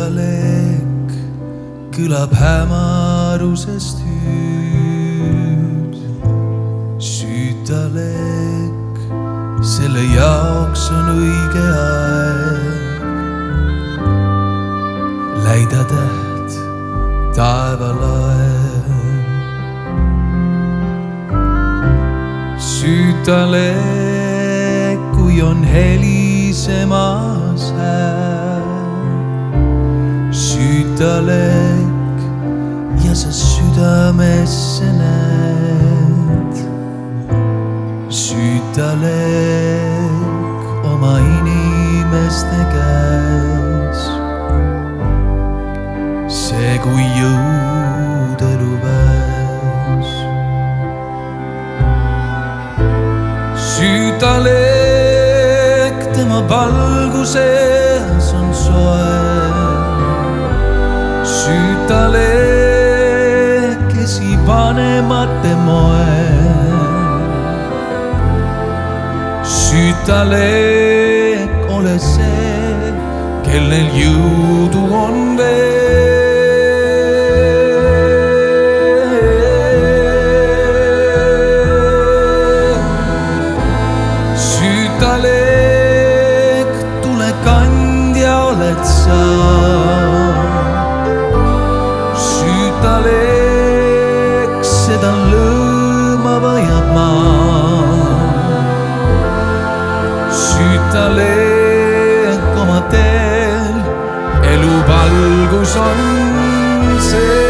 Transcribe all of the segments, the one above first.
süütalek kõlab hämarusest hüüd. Süütalek, selle jaoks on õige aeg. Läida täht taevalaev. Süütalek, kui on helisemas hääl. Süütalek ja sa südamesse näed. Süütalek oma inimeste käes. See kui jõud elu väes. Süütalek, tema valguses on soe. Süütalek, esivanemate moel. Süütalek, ole see, kellel jõudu on veel. Süütalek, tule kandja oled sa. Süütalek, seda lõõma vajab maa. Süütalek, oma teel elu valgus on see.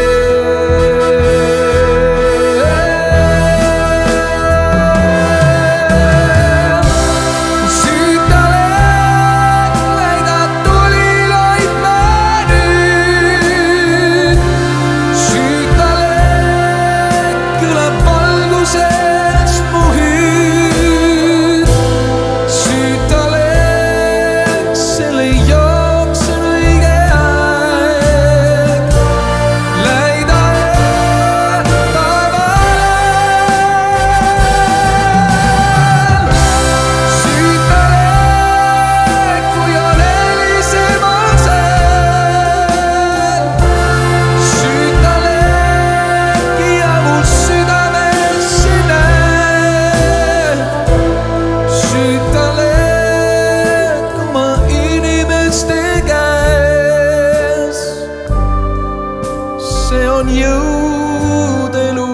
See on jõud elu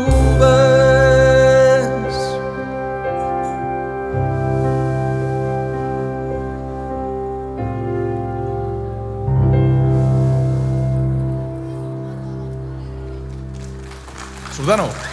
väes. Suur tänu!